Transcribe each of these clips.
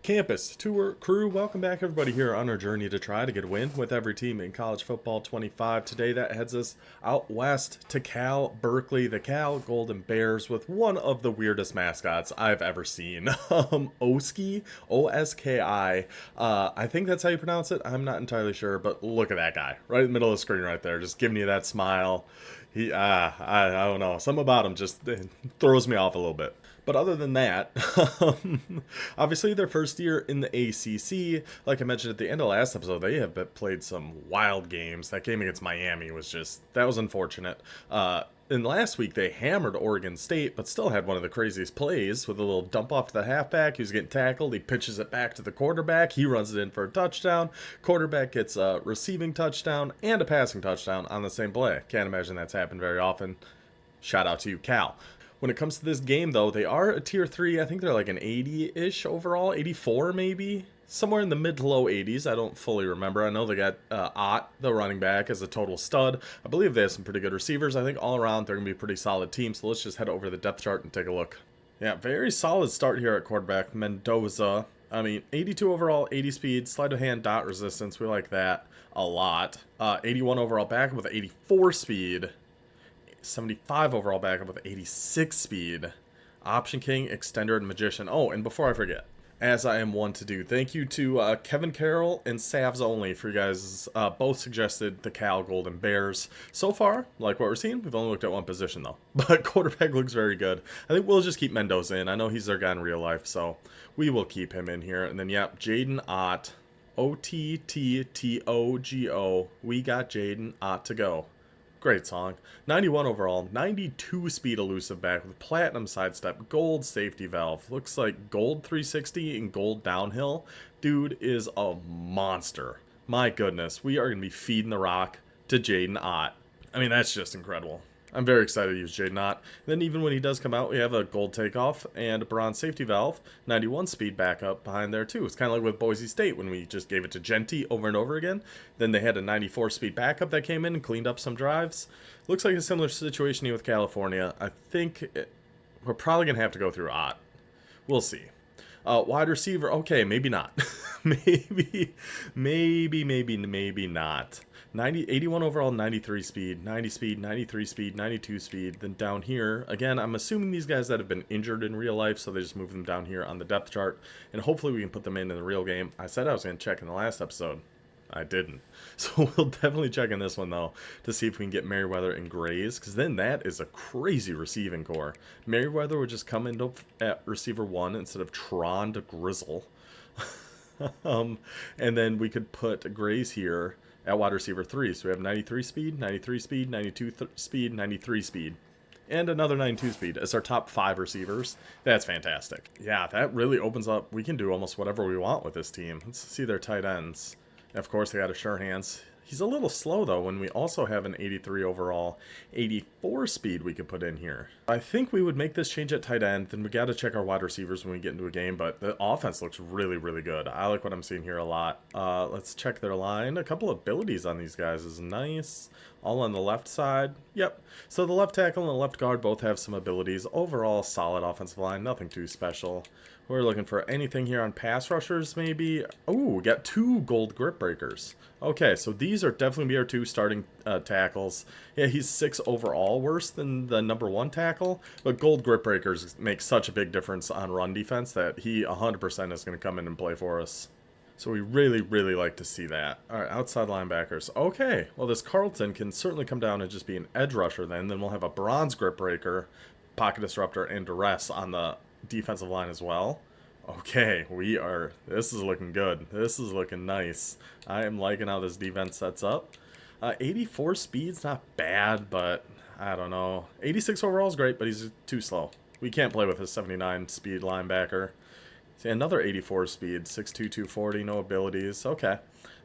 Campus Tour crew, welcome back everybody here on our journey to try to get a win with every team in college football 25. Today that heads us out west to Cal Berkeley, the Cal Golden Bears with one of the weirdest mascots I've ever seen. Oski, O-S-K-I. I think that's how you pronounce it. I'm not entirely sure, but look at that guy right in the middle of the screen right there, just giving you that smile. I don't know. Something about him just throws me off a little bit. But other than that, obviously their first year in the ACC, like I mentioned at the end of last episode, they have played some wild games. That game against Miami was that was unfortunate. And last week they hammered Oregon State, but still had one of the craziest plays with a little dump off to the halfback. He was getting tackled. He pitches it back to the quarterback. He runs it in for a touchdown. Quarterback gets a receiving touchdown and a passing touchdown on the same play. Can't imagine that's happened very often. Shout out to you, Cal. When it comes to this game, though, they are a tier 3. I think they're like an 80-ish overall, 84 maybe. Somewhere in the mid to low 80s. I don't fully remember. I know they got Ott, the running back, as a total stud. I believe they have some pretty good receivers. I think all around they're going to be a pretty solid team. So let's just head over the depth chart and take a look. Yeah, very solid start here at quarterback. Mendoza. I mean, 82 overall, 80 speed, sleight of hand, dot resistance. We like that a lot. 81 overall backup with 84 speed. 75 overall backup with 86 speed. Option King, Extender, and Magician. Oh, and before I forget, as I am one to do, thank you to Kevin Carroll and Savs Only for you guys both suggested the Cal Golden Bears. So far, like what we're seeing, we've only looked at one position though. But quarterback looks very good. I think we'll just keep Mendoza in. I know he's their guy in real life, so we will keep him in here. And then, yep, Jaydn Ott. O-T-T-T-O-G-O. We got Jaydn Ott to go. Great song. 91 overall, 92 speed elusive back with platinum sidestep, gold safety valve. Looks like gold 360 and gold downhill. Dude is a monster. My goodness, we are going to be feeding the rock to Jaydn Ott. I mean, that's just incredible. I'm very excited to use Jaydn Ott. Then even when he does come out, we have a gold takeoff and a bronze safety valve, 91 speed backup behind there too. It's kind of like with Boise State when we just gave it to Genty over and over again. Then they had a 94 speed backup that came in and cleaned up some drives. Looks like a similar situation here with California. I think we're probably going to have to go through Ott. We'll see. Wide receiver, okay, maybe not. maybe not. 81 overall, 93 speed, 90 speed, 93 speed, 92 speed. Then down here, again, I'm assuming these guys that have been injured in real life, so they just move them down here on the depth chart, and hopefully we can put them in the real game. I said I was going to check in the last episode. I didn't. So we'll definitely check in this one, though, to see if we can get Merriweather and Grays, because then that is a crazy receiving core. Merriweather would just come into at receiver 1 instead of Tron to Grizzle. And then we could put Grays here at wide receiver 3. So we have 93 speed, 93 speed, 92 speed, 93 speed. And another 92 speed as our top 5 receivers. That's fantastic. Yeah, that really opens up. We can do almost whatever we want with this team. Let's see their tight ends. And of course, they got a sure hands. He's a little slow, though, when we also have an 83 overall, 84 speed we could put in here. I think we would make this change at tight end. Then we got to check our wide receivers when we get into a game, but the offense looks really, really good. I like what I'm seeing here a lot. Let's check their line. A couple abilities on these guys is nice. All on the left side. Yep. So the left tackle and the left guard both have some abilities. Overall, solid offensive line. Nothing too special. We're looking for anything here on pass rushers, maybe. Oh, we got 2 gold grip breakers. Okay, so these are definitely be our 2 starting tackles. Yeah, he's 6 overall, worse than the number 1 tackle. But gold grip breakers make such a big difference on run defense that he 100% is going to come in and play for us. So we really, really like to see that. All right, outside linebackers. Okay, well, this Carlton can certainly come down and just be an edge rusher then. Then we'll have a bronze grip breaker, pocket disruptor, and duress on the defensive line as well. Okay, this is looking good. This is looking nice. I am liking how this defense sets up. 84 speed's not bad, but I don't know. 86 overall is great, but he's too slow. We can't play with his 79 speed linebacker. See, another 84 speed, 6'2", 240, no abilities. Okay,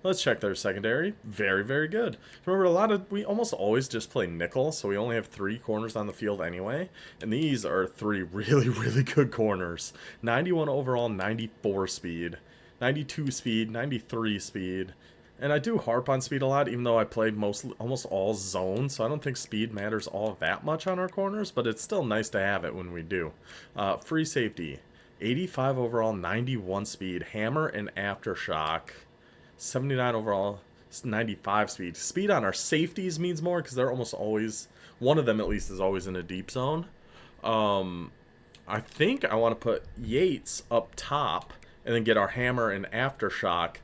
let's check their secondary. Very, very good. Remember, we almost always just play nickel, so we only have 3 corners on the field anyway. And these are 3 really, really good corners. 91 overall, 94 speed, 92 speed, 93 speed. And I do harp on speed a lot, even though I play almost all zone, so I don't think speed matters all that much on our corners, but it's still nice to have it when we do. Free safety. 85 overall, 91 speed, hammer and aftershock, 79 overall, 95 speed. Speed on our safeties means more because they're almost always, one of them at least is always in a deep zone. I think I want to put Yates up top and then get our hammer and aftershock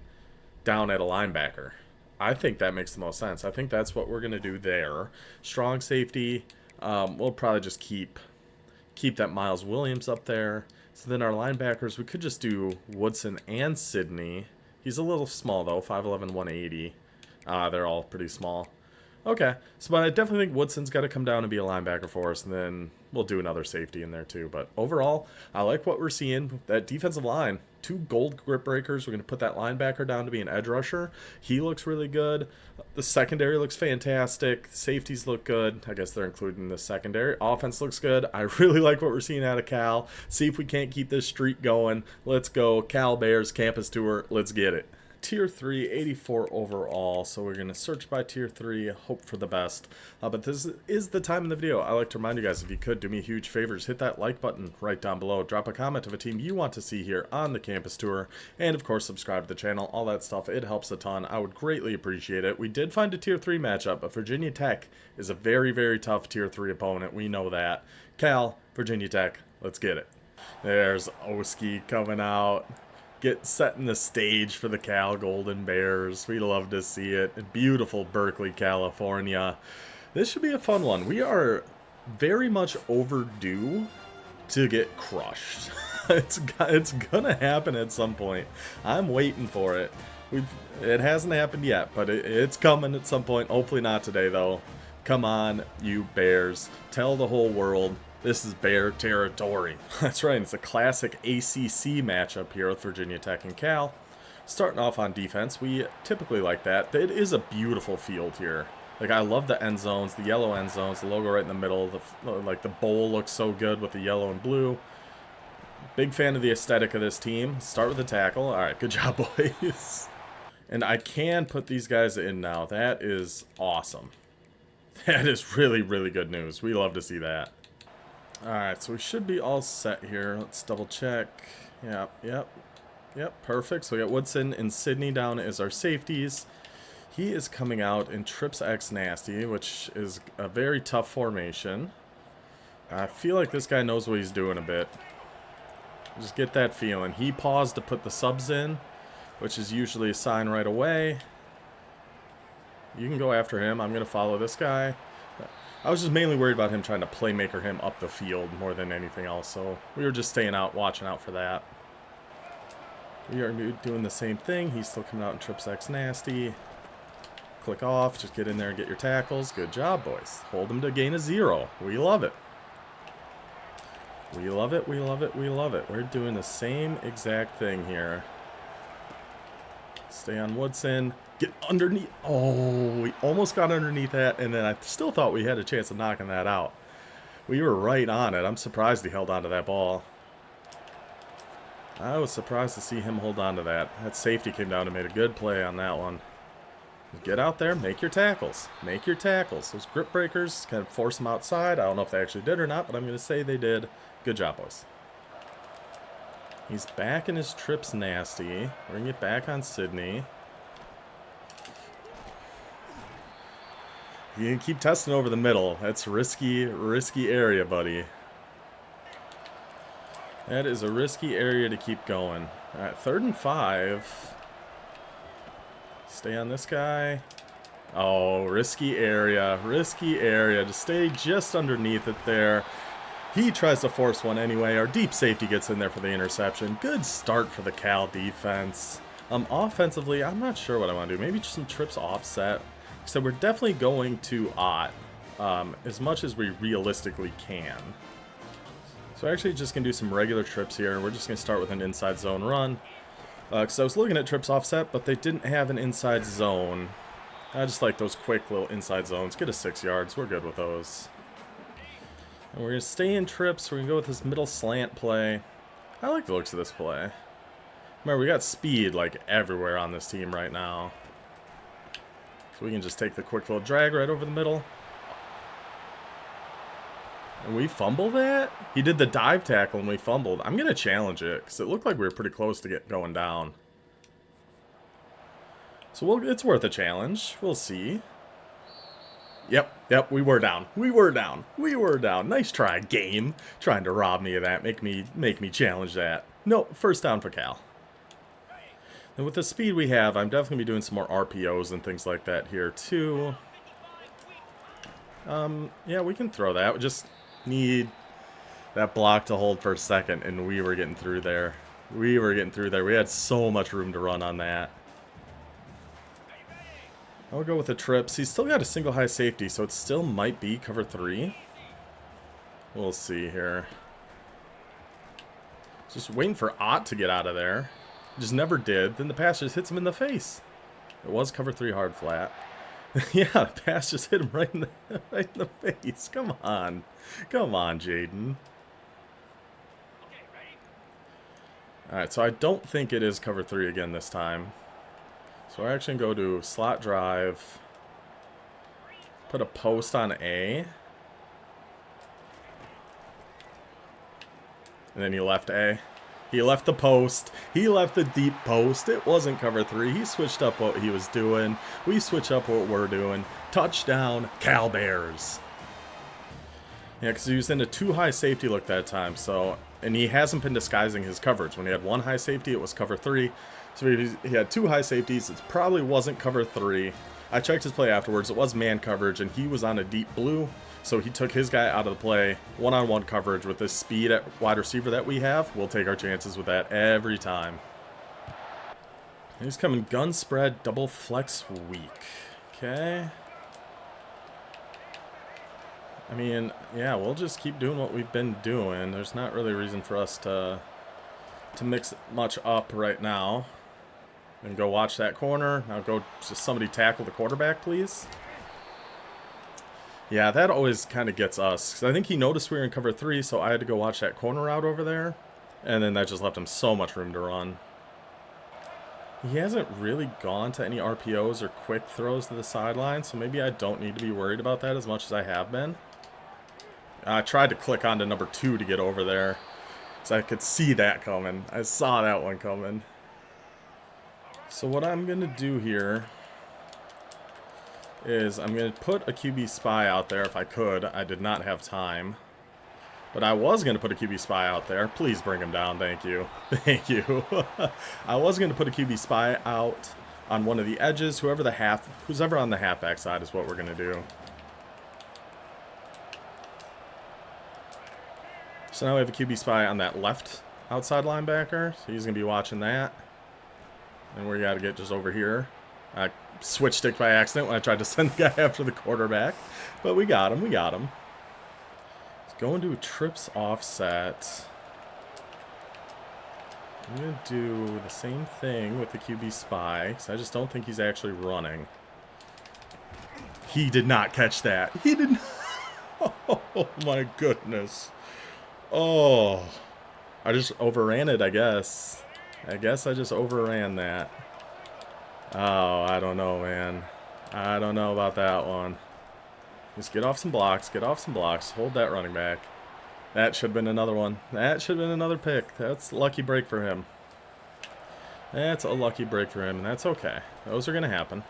down at a linebacker. I think that makes the most sense. I think that's what we're going to do there. Strong safety. We'll probably just keep that Miles Williams up there. So then our linebackers, we could just do Woodson and Sidney. He's a little small, though, 5'11", 180. They're all pretty small. Okay, so but I definitely think Woodson's got to come down and be a linebacker for us, and then we'll do another safety in there too. But overall, I like what we're seeing. That defensive line, 2 gold grip breakers. We're going to put that linebacker down to be an edge rusher. He looks really good. The secondary looks fantastic. Safeties look good. I guess they're including the secondary. Offense looks good. I really like what we're seeing out of Cal. See if we can't keep this streak going. Let's go. Cal Bears campus tour. Let's get it. Tier 3, 84 overall, so we're going to search by Tier 3, hope for the best. But this is the time in the video. I like to remind you guys, if you could, do me huge favors, hit that like button right down below. Drop a comment of a team you want to see here on the campus tour. And, of course, subscribe to the channel. All that stuff, it helps a ton. I would greatly appreciate it. We did find a Tier 3 matchup, but Virginia Tech is a very, very tough Tier 3 opponent. We know that. Cal, Virginia Tech, let's get it. There's Oski coming out. Setting the stage for the Cal Golden Bears. We love to see it. Beautiful Berkeley, California. This should be a fun one. We are very much overdue to get crushed. It's gonna happen at some point. I'm waiting for it. It hasn't happened yet, but it's coming at some point. Hopefully not today, though. Come on, you Bears. Tell the whole world this is Bear territory. That's right, it's a classic ACC matchup here with Virginia Tech and Cal. Starting off on defense, we typically like that. It is a beautiful field here. Like, I love the end zones, the yellow end zones, the logo right in the middle. The bowl looks so good with the yellow and blue. Big fan of the aesthetic of this team. Start with the tackle. All right, good job, boys. And I can put these guys in now. That is awesome. That is really, really good news. We love to see that. Alright, so we should be all set here. Let's double check. Yep, perfect. So we got Woodson and Sidney down as our safeties. He is coming out in trips X nasty, which is a very tough formation. I feel like this guy knows what he's doing a bit. Just get that feeling. He paused to put the subs in, which is usually a sign right away. You can go after him. I'm going to follow this guy. I was just mainly worried about him trying to playmaker him up the field more than anything else, so we were just staying out, watching out for that. We are doing the same thing. He's still coming out in trips X nasty. Click off, just get in there and get your tackles. Good job, boys. Hold him to gain a 0. We love it. We love it, we love it, we love it. We're doing the same exact thing here. Stay on Woodson. Get underneath. Oh, we almost got underneath that, and then I still thought we had a chance of knocking that out. We were right on it. I'm surprised he held on to that ball. I was surprised to see him hold on to that. That safety came down and made a good play on that one. Get out there, make your tackles. Make your tackles. Those grip breakers kind of force them outside. I don't know if they actually did or not, but I'm going to say they did. Good job, boys. He's back in his trips nasty. We're going to get back on Sidney. You can keep testing over the middle. That's risky area, buddy. That is a risky area to keep going. All right, 3rd and 5. Stay on this guy. Oh, risky area. Risky area. Just stay just underneath it there. He tries to force one anyway. Our deep safety gets in there for the interception. Good start for the Cal defense. Offensively, I'm not sure what I want to do. Maybe just some trips offset. So we're definitely going to OT as much as we realistically can. So we're actually just going to do some regular trips here. We're just going to start with an inside zone run. Because I was looking at trips offset, but they didn't have an inside zone. I just like those quick little inside zones. Get us 6 yards. We're good with those. And we're going to stay in trips. We're going to go with this middle slant play. I like the looks of this play. Remember, we got speed like everywhere on this team right now. So we can just take the quick little drag right over the middle. And we fumbled that? He did the dive tackle and we fumbled. I'm going to challenge it because it looked like we were pretty close to get going down. So it's worth a challenge. We'll see. Yep, we were down. We were down. Nice try, game. Trying to rob me of that. Make me challenge that. No, first down for Cal. And with the speed we have, I'm definitely going to be doing some more RPOs and things like that here, too. Yeah, we can throw that. We just need that block to hold for a second, and we were getting through there. We had so much room to run on that. I'll go with the trips. He's still got a single high safety, so it still might be cover 3. We'll see here. Just waiting for Ott to get out of there. Just never did. Then the pass just hits him in the face. It was cover 3 hard flat. Yeah, the pass just hit him right in the face. Come on. Come on, Jaydn. Alright, so I don't think it is cover 3 again this time. So we're actually going to go to slot drive. Put a post on A. And then he left A. He left the post. He left the deep post. It wasn't cover 3. He switched up what he was doing. We switch up what we're doing. Touchdown, Cal Bears. Yeah, because he was in a 2 high safety look that time. So, and he hasn't been disguising his coverage. When he had 1 high safety, it was cover 3. So he had 2 high safeties. It probably wasn't cover 3. I checked his play afterwards. It was man coverage, and he was on a deep blue. So he took his guy out of the play. One-on-one coverage with this speed at wide receiver that we have. We'll take our chances with that every time. He's coming gun spread, double flex weak. Okay. I mean, yeah, we'll just keep doing what we've been doing. There's not really a reason for us to mix much up right now. And go watch that corner. Now go just somebody tackle the quarterback, please. Yeah, that always kind of gets us. 'Cause I think he noticed we were in cover 3, so I had to go watch that corner out over there. And then that just left him so much room to run. He hasn't really gone to any RPOs or quick throws to the sideline, so maybe I don't need to be worried about that as much as I have been. I tried to click onto number 2 to get over there, so I could see that coming. I saw that one coming. So what I'm going to do here is I'm going to put a QB spy out there if I could. I did not have time. But I was going to put a QB spy out there. Please bring him down. Thank you. Thank you. I was going to put a QB spy out on one of the edges. Who's ever on the halfback side is what we're going to do. So now we have a QB spy on that left outside linebacker. So he's going to be watching that. And we got to get just over here. I switched stick by accident when I tried to send the guy after the quarterback. But we got him. Let's go into a trips offset. I'm going to do the same thing with the QB spy. Because I just don't think he's actually running. He did not catch that. He did not. Oh my goodness. Oh. I just overran it, I guess. I just overran that. Oh, I don't know, man. I don't know about that one. Just get off some blocks. Hold that running back. That should have been another one. That should have been another pick. That's a lucky break for him. That's a lucky break for him, and that's okay. Those are going to happen.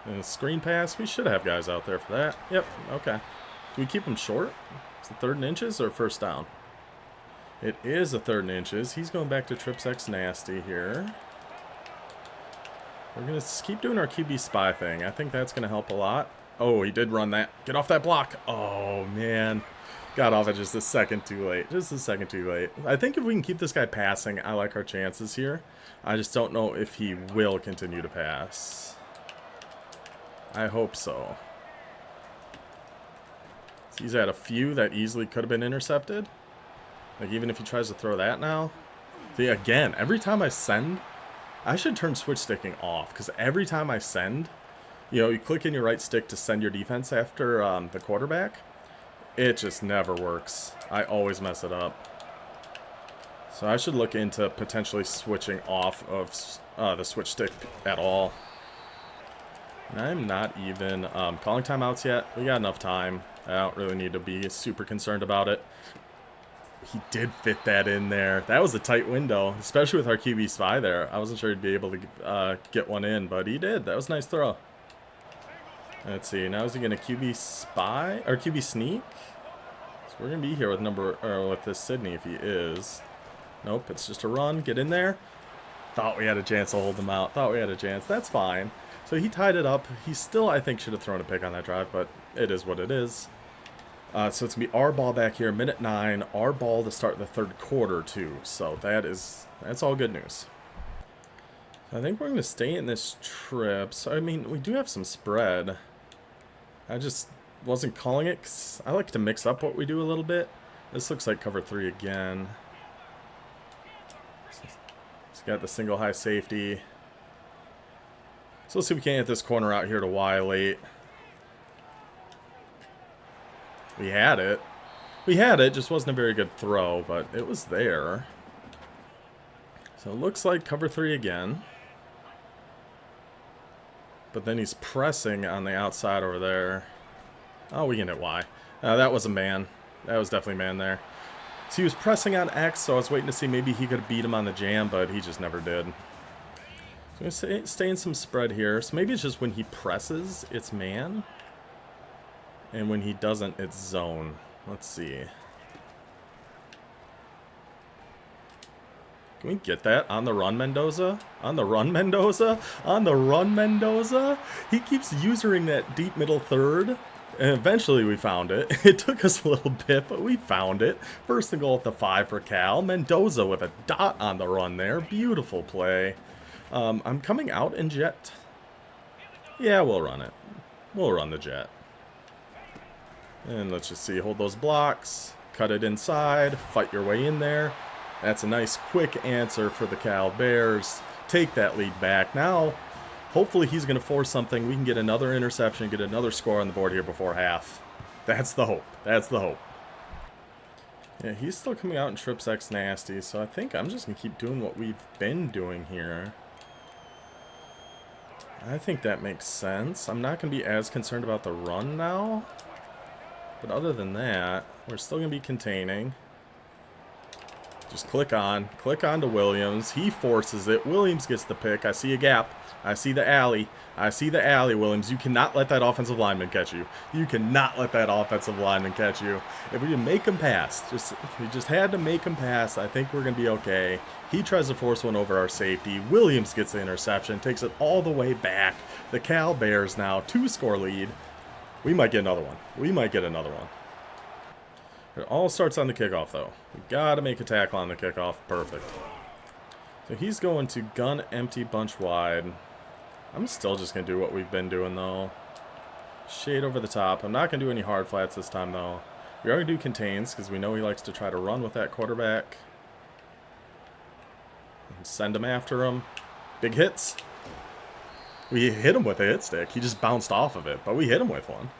And the screen pass, we should have guys out there for that. Yep, okay. Do we keep him short? Is it 3rd and inches or first down? It is a 3rd and inches. He's going back to trips X nasty here. We're going to keep doing our QB spy thing. I think that's going to help a lot. Oh, he did run that. Get off that block. Oh, man. Got off it just a second too late. I think if we can keep this guy passing, I like our chances here. I just don't know if he will continue to pass. I hope so. He's had a few that easily could have been intercepted. Like, even if he tries to throw that now. See, again, every time I send, I should turn switch sticking off. Because every time I send, you click in your right stick to send your defense after the quarterback. It just never works. I always mess it up. So I should look into potentially switching off of the switch stick at all. And I'm not even calling timeouts yet. We got enough time. I don't really need to be super concerned about it. He did fit that in there. That was a tight window, especially with our QB spy there. I wasn't sure he'd be able to get one in, but he did. That was a nice throw. Let's see. Now is he going to QB spy or QB sneak? So we're going to be here with with this Sydney if he is. Nope, it's just a run. Get in there. Thought we had a chance to hold him out. Thought we had a chance. That's fine. So he tied it up. He still, I think, should have thrown a pick on that drive, but it is what it is. So it's going to be our ball back here, minute 9. Our ball to start the third quarter, too. So that's all good news. I think we're going to stay in this trip. So, I mean, we do have some spread. I just wasn't calling it 'cause I like to mix up what we do a little bit. This looks like cover 3 again. He's got the single high safety. So let's see if we can't get this corner out here to Y late. We had it. We had it, just wasn't a very good throw, but it was there. So it looks like cover 3 again. But then he's pressing on the outside over there. Oh, we can hit Y. That was a man. That was definitely man there. So he was pressing on X, so I was waiting to see maybe he could beat him on the jam, but he just never did. So I'm going to stay in some spread here. So maybe it's just when he presses, it's man. And when he doesn't, it's zone. Let's see. Can we get that? On the run, Mendoza? On the run, Mendoza? On the run, Mendoza? He keeps using that deep middle third. And eventually we found it. It took us a little bit, but we found it. First and goal at the 5 for Cal. Mendoza with a dot on the run there. Beautiful play. I'm coming out in jet. Yeah, we'll run it. We'll run the jet. And let's just see. Hold those blocks. Cut it inside. Fight your way in there. That's a nice quick answer for the Cal Bears. Take that lead back. Now, hopefully he's going to force something. We can get another interception, get another score on the board here before half. That's the hope. That's the hope. Yeah, he's still coming out in trips X nasty, so I think I'm just going to keep doing what we've been doing here. I think that makes sense. I'm not going to be as concerned about the run now. But other than that, we're still going to be containing. Just click on to Williams. He forces it. Williams gets the pick. I see a gap. I see the alley. I see the alley, Williams. You cannot let that offensive lineman catch you. You cannot let that offensive lineman catch you. If we can make him pass, we just had to make him pass, I think we're going to be okay. He tries to force one over our safety. Williams gets the interception, takes it all the way back. The Cal Bears now 2-score lead. We might get another one. We might get another one. It all starts on the kickoff, though. We gotta make a tackle on the kickoff. Perfect. So he's going to gun empty bunch wide. I'm still just gonna do what we've been doing, though. Shade over the top. I'm not gonna do any hard flats this time, though. We are gonna do contains because we know he likes to try to run with that quarterback. And send him after him. Big hits. We hit him with a hit stick. He just bounced off of it, but we hit him with one.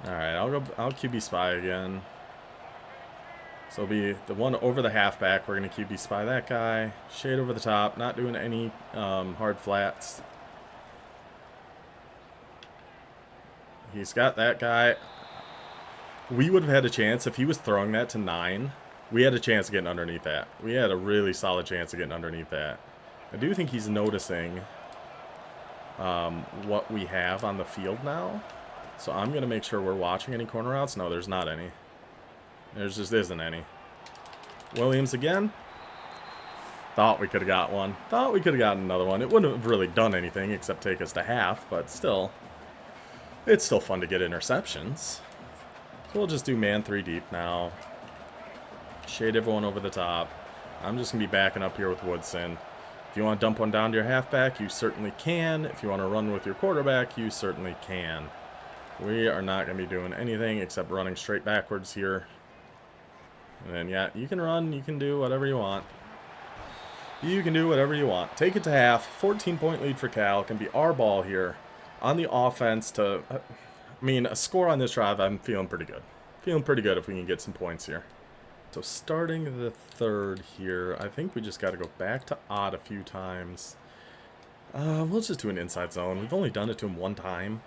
Alright, I'll QB spy again. So it'll be the one over the halfback. We're going to QB spy that guy. Shade over the top. Not doing any hard flats. He's got that guy. We would have had a chance if he was throwing that to 9. We had a chance of getting underneath that. We had a really solid chance of getting underneath that. I do think he's noticing what we have on the field now. So I'm going to make sure we're watching any corner outs. No, there's not any. There just isn't any. Williams again. Thought we could have got one. Thought we could have gotten another one. It wouldn't have really done anything except take us to half, but still. It's still fun to get interceptions. So we'll just do man 3 deep now. Shade everyone over the top. I'm just going to be backing up here with Woodson. If you want to dump one down to your halfback, you certainly can. If you want to run with your quarterback, you certainly can. We are not going to be doing anything except running straight backwards here. And then, yeah, you can run. You can do whatever you want. You can do whatever you want. Take it to half. 14-point lead for Cal. It can be our ball here on the offense to... I mean, a score on this drive, I'm feeling pretty good. Feeling pretty good if we can get some points here. So starting the third here, I think we just got to go back to odd a few times. We'll just do an inside zone. We've only done it to him one time.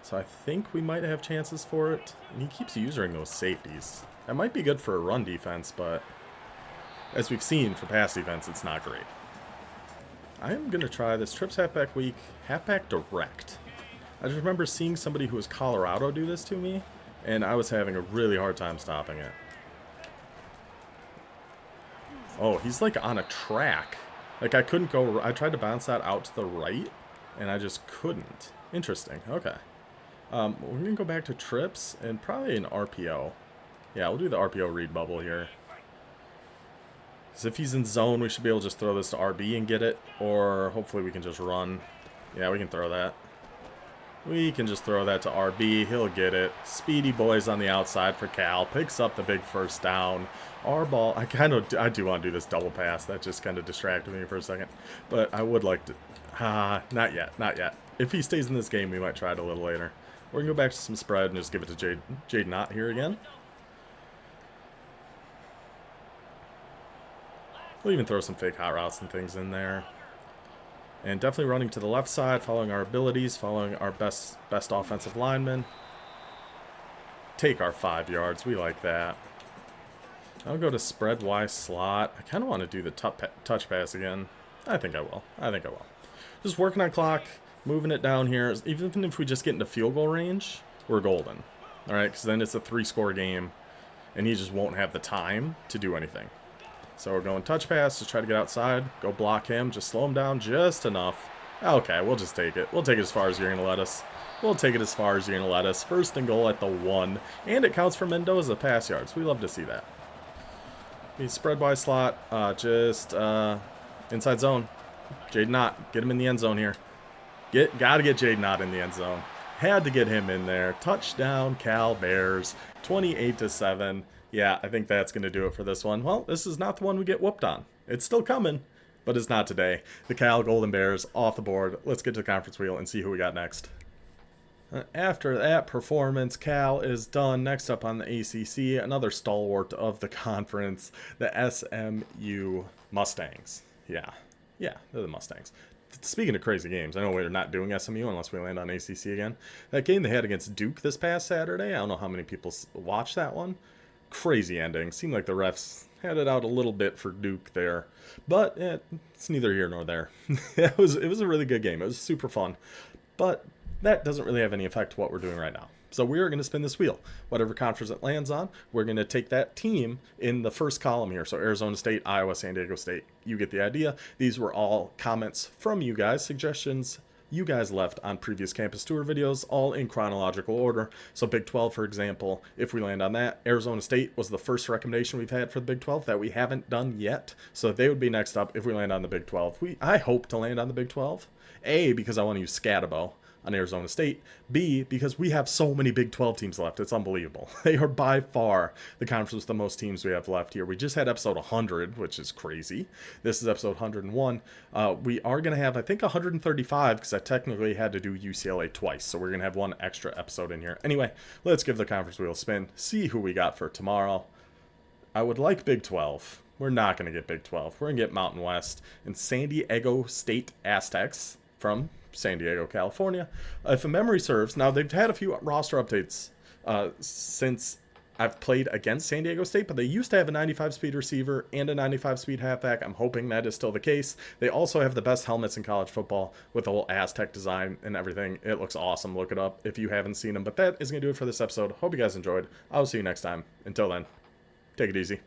So I think we might have chances for it. And he keeps using those safeties. That might be good for a run defense, but as we've seen for pass defense, it's not great. I am going to try this trips halfback weak, halfback direct. I just remember seeing somebody who was Colorado do this to me, and I was having a really hard time stopping it. Oh, he's like on a track. Like I couldn't go, I tried to bounce that out to the right, and I just couldn't. Interesting, okay. We're going to go back to trips and probably an RPO. Yeah, we'll do the RPO read bubble here. Because if he's in zone, we should be able to just throw this to RB and get it. Or hopefully we can just run. Yeah, we can throw that. We can just throw that to RB. He'll get it. Speedy boys on the outside for Cal. Picks up the big first down. Our ball. I do want to do this double pass. That just kind of distracted me for a second. But I would like to. Not yet. Not yet. If he stays in this game, we might try it a little later. We're going to go back to some spread and just give it to Jaydn here again. We'll even throw some fake hot routes and things in there. And definitely running to the left side, following our abilities, following our best offensive lineman. Take our 5 yards. We like that. I'll go to spread Y slot. I kind of want to do the touch pass again. I think I will. Just working on clock, moving it down here. Even if we just get into field goal range, we're golden. All right, because then it's a 3-score game, and he just won't have the time to do anything. So we're going touch pass, just try to get outside, go block him, just slow him down just enough. Okay, we'll just take it. We'll take it as far as you're going to let us. First and goal at the 1. And it counts for Mendoza pass yards. We love to see that. We spread by slot, inside zone. Jaydn, get him in the end zone here. Gotta get Jaydn in the end zone. Had to get him in there. Touchdown, Cal Bears, 28-7. Yeah, I think that's going to do it for this one. Well, this is not the one we get whooped on. It's still coming, but it's not today. The Cal Golden Bears off the board. Let's get to the conference wheel and see who we got next. After that performance, Cal is done. Next up on the ACC, another stalwart of the conference, the SMU Mustangs. Yeah, they're the Mustangs. Speaking of crazy games, I know we're not doing SMU unless we land on ACC again. That game they had against Duke this past Saturday, I don't know how many people watched that one. Crazy ending. Seemed like the refs had it out a little bit for Duke there. But it's neither here nor there. It was a really good game. It was super fun. But that doesn't really have any effect to what we're doing right now. So we are going to spin this wheel. Whatever conference it lands on, we're going to take that team in the first column here. So Arizona State, Iowa, San Diego State. You get the idea. These were all comments from you guys, suggestions you guys left on previous campus tour videos, all in chronological order. So Big 12, for example, if we land on that, Arizona State was the first recommendation we've had for the Big 12 that we haven't done yet. So they would be next up if we land on the Big 12. I hope to land on the Big 12. A, because I want to use Scatabo on Arizona State. B, because we have so many Big 12 teams left. It's unbelievable. They are by far the conference with the most teams we have left here. We just had episode 100, which is crazy. This is episode 101. We are going to have, I think, 135 because I technically had to do UCLA twice. So we're going to have one extra episode in here. Anyway, let's give the conference wheel a spin. See who we got for tomorrow. I would like Big 12. We're not going to get Big 12. We're going to get Mountain West and San Diego State Aztecs from San Diego, California. If a memory serves, now they've had a few roster updates since I've played against San Diego State, but they used to have a 95-speed receiver and a 95-speed halfback. I'm hoping that is still the case. They also have the best helmets in college football with the whole Aztec design and everything. It looks awesome. Look it up if you haven't seen them. But that is going to do it for this episode. Hope you guys enjoyed. I'll see you next time. Until then, take it easy.